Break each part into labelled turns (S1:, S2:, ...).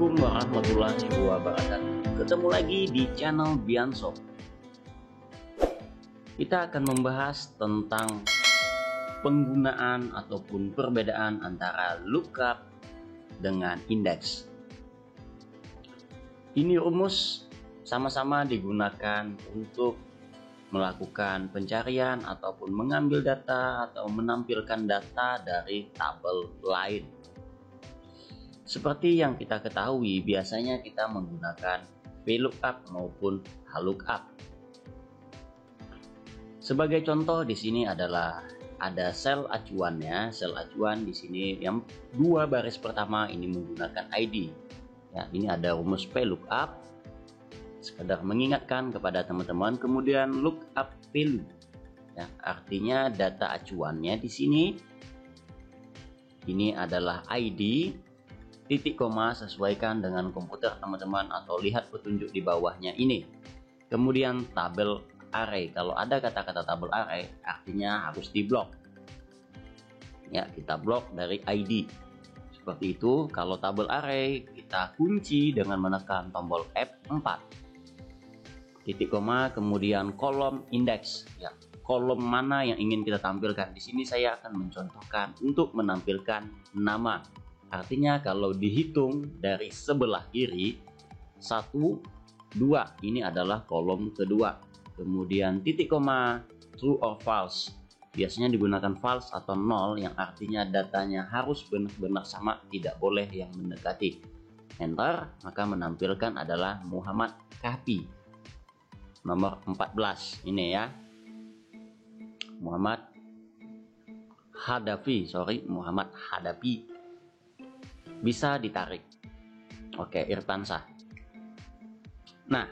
S1: Assalamualaikum warahmatullahi wabarakatuh. Ketemu lagi di channel Bianso. Kita akan membahas tentang penggunaan ataupun perbedaan antara lookup dengan index. Ini rumus sama-sama digunakan untuk melakukan pencarian ataupun mengambil data atau menampilkan data dari tabel lain. Seperti yang kita ketahui, biasanya kita menggunakan VLOOKUP maupun HLOOKUP. Sebagai contoh di sini adalah ada sel acuannya. Sel acuan di sini yang dua baris pertama ini menggunakan ID. Ya, ini ada rumus VLOOKUP. Sekedar mengingatkan kepada teman-teman. Kemudian lookup value. Ya, artinya data acuannya di sini. Ini adalah ID. Titik koma sesuaikan dengan komputer teman-teman atau lihat petunjuk di bawahnya ini. Kemudian tabel array. Kalau ada kata-kata tabel array artinya harus diblok. Ya, kita blok dari ID. Seperti itu. Kalau tabel array kita kunci dengan menekan tombol F4. Titik koma kemudian kolom indeks. Ya, kolom mana yang ingin kita tampilkan. Di sini saya akan mencontohkan untuk menampilkan nama. Artinya kalau dihitung dari sebelah kiri 1, 2 ini adalah kolom kedua. Kemudian titik koma true or false. Biasanya digunakan false atau 0 yang artinya datanya harus benar-benar sama, tidak boleh yang mendekati. Enter, maka menampilkan adalah Muhammad Kahfi. Nomor 14 ini ya. Muhammad Hadafi. Bisa ditarik. Oke, Irfansyah. Nah,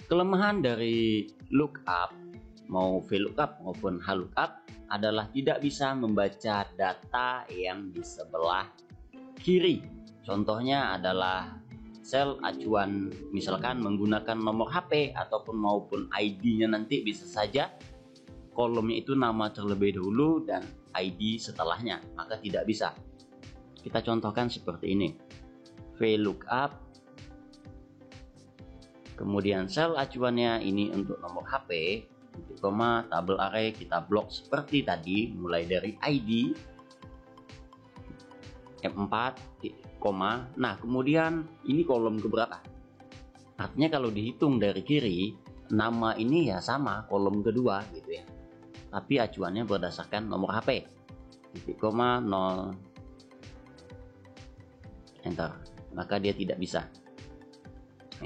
S1: kelemahan dari lookup mau VLOOKUP maupun HLOOKUP adalah tidak bisa membaca data yang di sebelah kiri. Contohnya adalah sel acuan, misalkan menggunakan nomor HP ataupun maupun ID-nya nanti bisa saja kolomnya itu nama terlebih dahulu dan ID setelahnya, maka tidak bisa. Kita contohkan seperti ini. VLOOKUP. Kemudian sel acuannya ini untuk nomor HP, titik koma, tabel array kita blok seperti tadi, mulai dari ID, F4, titik koma. Nah, kemudian ini kolom keberapa? Artinya kalau dihitung dari kiri, nama ini ya sama, kolom kedua gitu ya. Tapi acuannya berdasarkan nomor HP. Titik koma 0. Enter, maka dia tidak bisa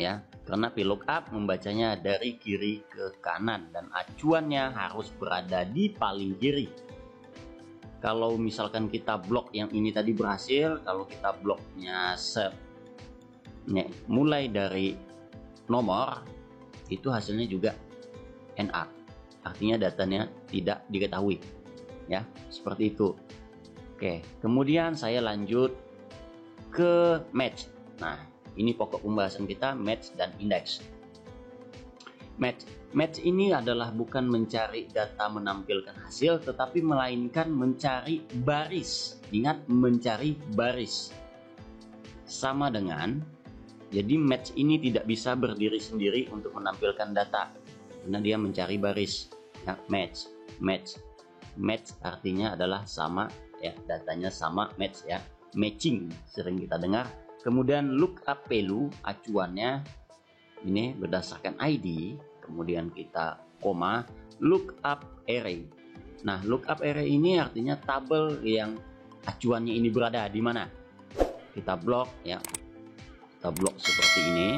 S1: ya, karena VLOOKUP membacanya dari kiri ke kanan dan acuannya harus berada di paling kiri. Kalau misalkan kita blok yang ini tadi berhasil, kalau kita bloknya mulai dari nomor itu hasilnya juga NA, artinya datanya tidak diketahui ya, seperti itu. Oke, kemudian saya lanjut ke match. Nah, ini pokok pembahasan kita, match dan index. Match ini adalah bukan mencari data menampilkan hasil, tetapi melainkan mencari baris. Ingat, mencari baris. Sama dengan, jadi match ini tidak bisa berdiri sendiri untuk menampilkan data, karena dia mencari baris. Ya, match artinya adalah sama ya, datanya sama, match ya. Matching sering kita dengar. Kemudian lookup value acuannya ini berdasarkan ID, kemudian kita koma lookup array. Nah, lookup array ini artinya tabel yang acuannya ini berada di mana. Kita blok ya. Kita blok seperti ini.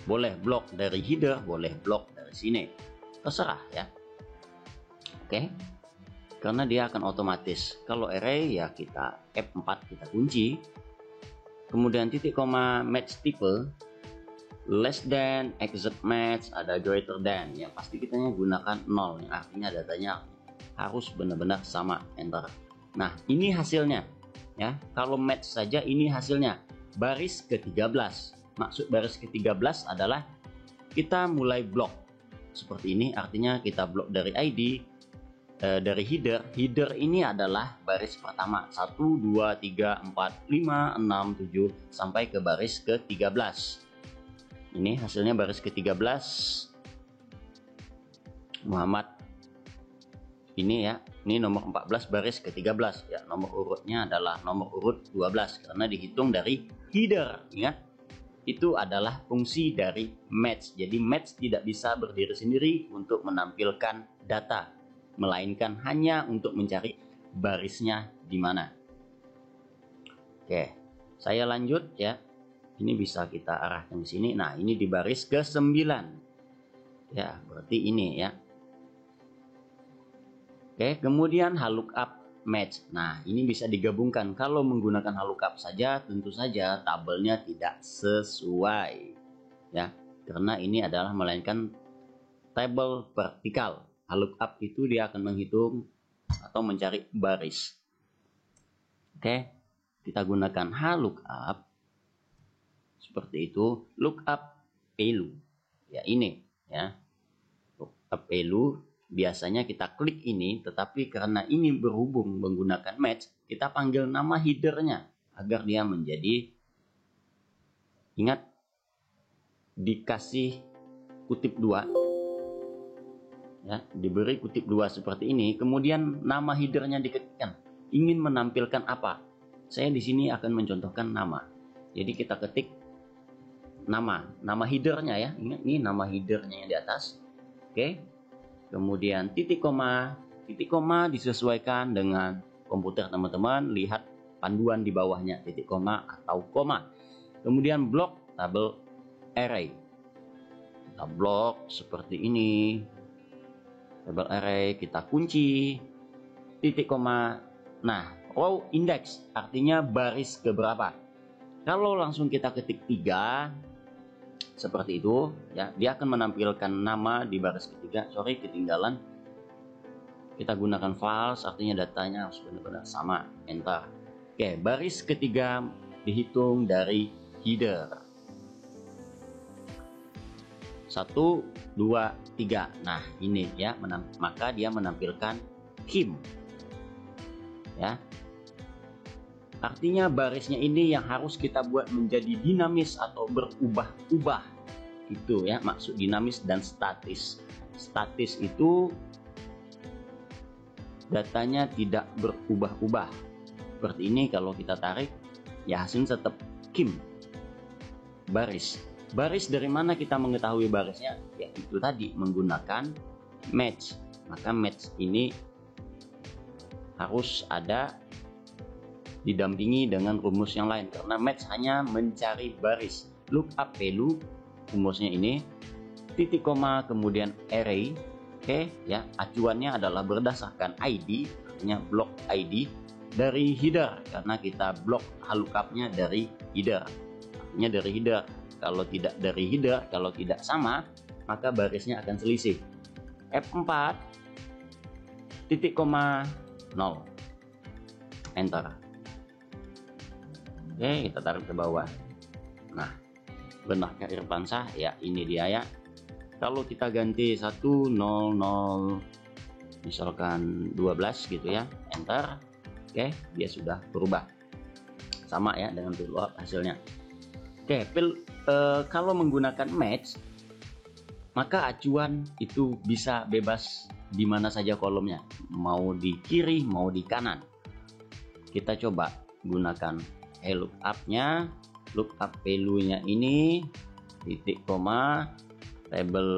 S1: Boleh blok dari header, boleh blok dari sini. Terserah ya. Oke. Karena dia akan otomatis. Kalau array ya kita F4 kita kunci. Kemudian titik koma match type less than, exact match, ada greater than. Ya pasti kita gunakan 0 yang artinya datanya harus benar-benar sama. Enter. Nah, ini hasilnya ya. Kalau match saja ini hasilnya baris ke-13. Maksud baris ke-13 adalah kita mulai blok seperti ini, artinya kita blok dari ID dari header ini adalah baris pertama 1 2 3 4 5 6 7 sampai ke baris ke-13. Ini hasilnya baris ke-13 Muhammad ini ya, ini nomor 14 baris ke-13 ya. Nomor urutnya adalah nomor urut 12 karena dihitung dari header. Ingat, itu adalah fungsi dari match. Jadi match tidak bisa berdiri sendiri untuk menampilkan data, melainkan hanya untuk mencari barisnya di mana. Oke, saya lanjut ya. Ini bisa kita arahkan di sini. Nah, ini di baris ke-9. Ya, berarti ini ya. Oke, kemudian lookup match. Nah, ini bisa digabungkan. Kalau menggunakan lookup saja, tentu saja tabelnya tidak sesuai. Ya, karena ini adalah melainkan tabel vertikal. Lookup itu dia akan menghitung atau mencari baris. Oke, kita gunakan lookup seperti itu. Lookup value. Ya, ini ya. Lookup value biasanya kita klik ini, tetapi karena ini berhubung menggunakan match, kita panggil nama headernya agar dia menjadi, ingat, dikasih kutip 2 ya, diberi kutip 2 seperti ini, kemudian nama headernya diketikkan. Ingin menampilkan apa? Saya di sini akan mencontohkan nama. Jadi kita ketik nama headernya ya. Ingat, ini nama headernya yang di atas. Oke. Kemudian titik koma disesuaikan dengan komputer teman-teman, lihat panduan di bawahnya, titik koma atau koma. Kemudian blok tabel array. Kita blok seperti ini. Tabel array kita kunci, titik koma. Nah, row index artinya baris keberapa. Kalau langsung kita ketik 3 seperti itu ya, dia akan menampilkan nama di baris ketiga. Sorry, ketinggalan. Kita gunakan false, artinya datanya harus benar-benar sama. Enter. Oke, baris ketiga dihitung dari header. 1 2 3. Nah, ini ya, maka dia menampilkan kim ya. Artinya barisnya ini yang harus kita buat menjadi dinamis atau berubah-ubah. Itu ya maksud dinamis dan statis. Statis itu datanya tidak berubah-ubah. Seperti ini, kalau kita tarik ya hasilnya tetap kim. Baris. Baris dari mana kita mengetahui barisnya? Ya itu tadi, menggunakan match. Maka match ini harus ada didampingi dengan rumus yang lain, karena match hanya mencari baris. Lookup value, rumusnya ini titik koma kemudian array. Oke ya, acuannya adalah berdasarkan ID, artinya blok ID dari header, karena kita blok lookupnya dari header, artinya dari header. Kalau tidak dari header, kalau tidak sama, maka barisnya akan selisih. F4 titik koma 0, enter. Oke, kita tarik ke bawah. Nah, benarkah Irfansyah? Ya, ini dia ya. Kalau kita ganti 100 misalkan 12 gitu ya, enter. Oke, dia sudah berubah. Sama ya dengan fill-up hasilnya. Oke, kalau menggunakan match, maka acuan itu bisa bebas di mana saja kolomnya, mau di kiri, mau di kanan. Kita coba gunakan lookup-nya, lookup value-nya ini, titik koma, tabel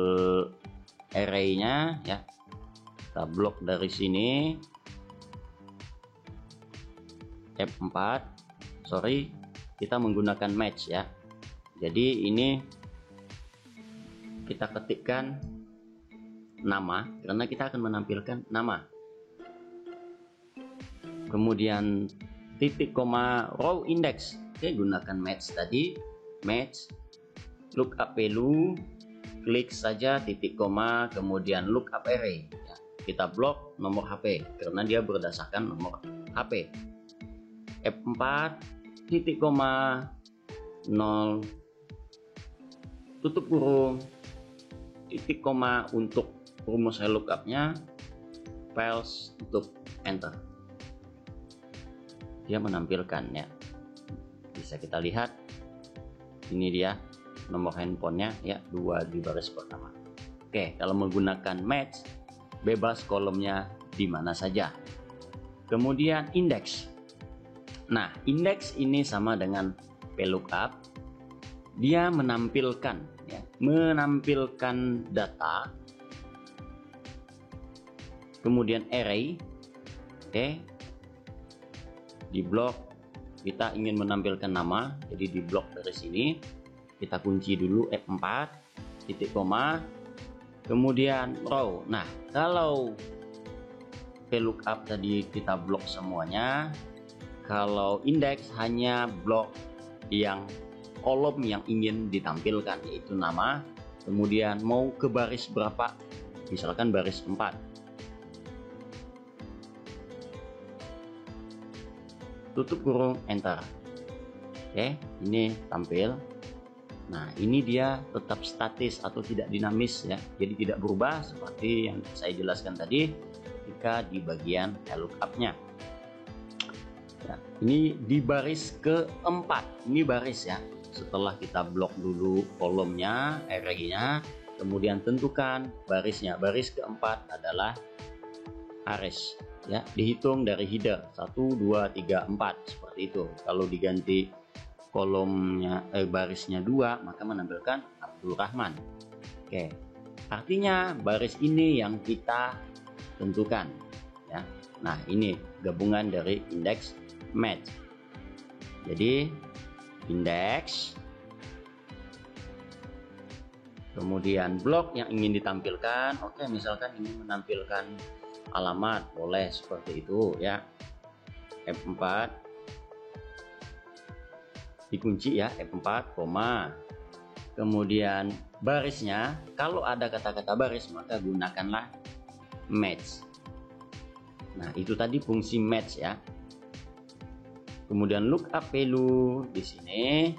S1: array-nya ya. Kita blok dari sini. F4, sorry, kita menggunakan match ya. Jadi ini kita ketikkan nama, karena kita akan menampilkan nama. Kemudian titik koma row index. Oke, gunakan match tadi, match lookup value, klik saja titik koma kemudian lookup array ya. Kita blok nomor HP karena dia berdasarkan nomor HP. F4 titik koma 0 tutup kurung, titik koma untuk rumus lookupnya, files, tutup, enter. Dia menampilkan ya. Bisa kita lihat. Ini dia nomor handphonenya ya, 2 di baris pertama. Oke, kalau menggunakan match bebas kolomnya di mana saja. Kemudian indeks. Nah, indeks ini sama dengan VLOOKUP. Dia menampilkan ya, menampilkan data. Kemudian array. Oke. Di blok kita ingin menampilkan nama, jadi di blok dari sini kita kunci dulu F4, titik koma, kemudian row. Nah, kalau VLOOKUP tadi kita blok semuanya, kalau indeks hanya blok yang kolom yang ingin ditampilkan, yaitu nama, kemudian mau ke baris berapa, misalkan baris 4. Tutup kurung, enter. Oke, ini tampil. Nah, ini dia tetap statis atau tidak dinamis ya, jadi tidak berubah seperti yang saya jelaskan tadi ketika di bagian VLOOKUP-nya ya. Ini di baris keempat, ini baris ya, setelah kita blok dulu kolomnya, array-nya, kemudian tentukan barisnya. Baris keempat adalah arrays ya, dihitung dari header 1, 2, 3, 4 seperti itu. Kalau diganti kolomnya barisnya 2, maka menampilkan Abdul Rahman. Oke, artinya baris ini yang kita tentukan ya. Nah, ini gabungan dari indeks match. Jadi indeks, kemudian blok yang ingin ditampilkan. Oke, misalkan ini menampilkan alamat, boleh seperti itu ya. F4 dikunci ya, F4, koma. Kemudian barisnya, kalau ada kata-kata baris maka gunakanlah match. Nah, itu tadi fungsi match ya. Kemudian lookup value di sini,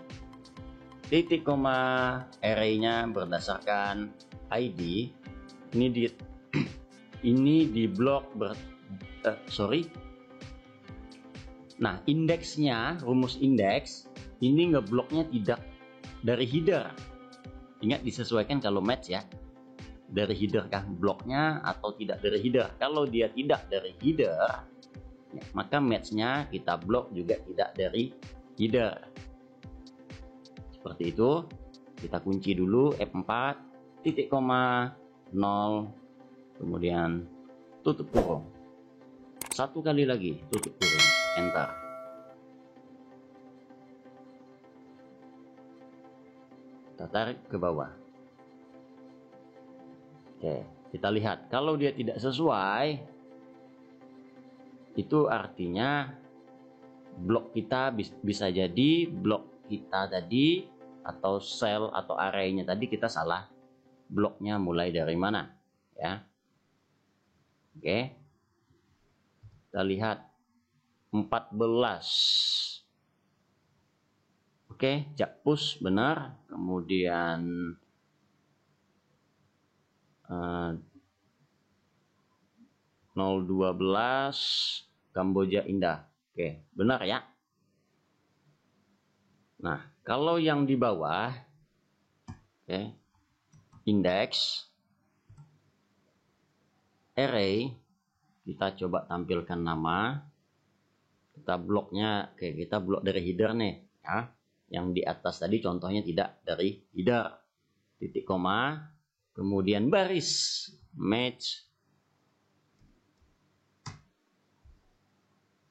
S1: titik koma, array-nya berdasarkan ID. Ini di ini di blok Nah, indeksnya, rumus indeks ini ngebloknya tidak dari header. Ingat, disesuaikan kalau match ya, dari header kah bloknya atau tidak dari header. Kalau dia tidak dari header ya, maka matchnya kita blok juga tidak dari header. Seperti itu. Kita kunci dulu F4, titik koma, 0, kemudian tutup kurung. Satu kali lagi tutup kurung, enter. Kita tarik ke bawah. Oke, kita lihat kalau dia tidak sesuai, itu artinya blok kita bisa jadi blok kita tadi atau sel atau array-nya tadi kita salah bloknya mulai dari mana ya. Oke, kita lihat 14. Oke, jakpus benar. Kemudian 012 Kamboja Indah. Oke, benar ya. Nah, kalau yang di bawah, oke, indeks, array, kita coba tampilkan nama. Kita bloknya, oke, kita blok dari header nih ya. Yang di atas tadi contohnya tidak dari header. Titik koma, kemudian baris match,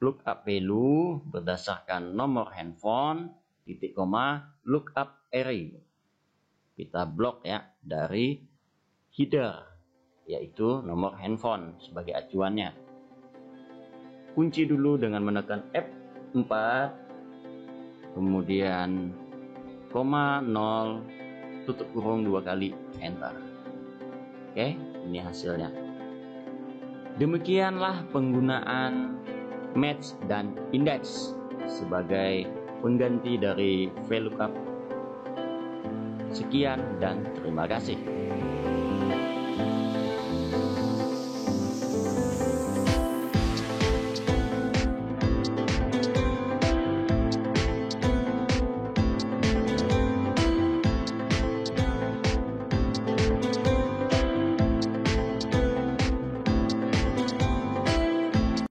S1: lookup value berdasarkan nomor handphone, titik koma, lookup array. Kita blok ya dari header, yaitu nomor handphone sebagai acuannya. Kunci dulu dengan menekan F4, kemudian koma 0, tutup kurung 2 kali, enter. Oke, ini hasilnya. Demikianlah penggunaan match dan index sebagai pengganti dari VLOOKUP. Sekian dan terima kasih.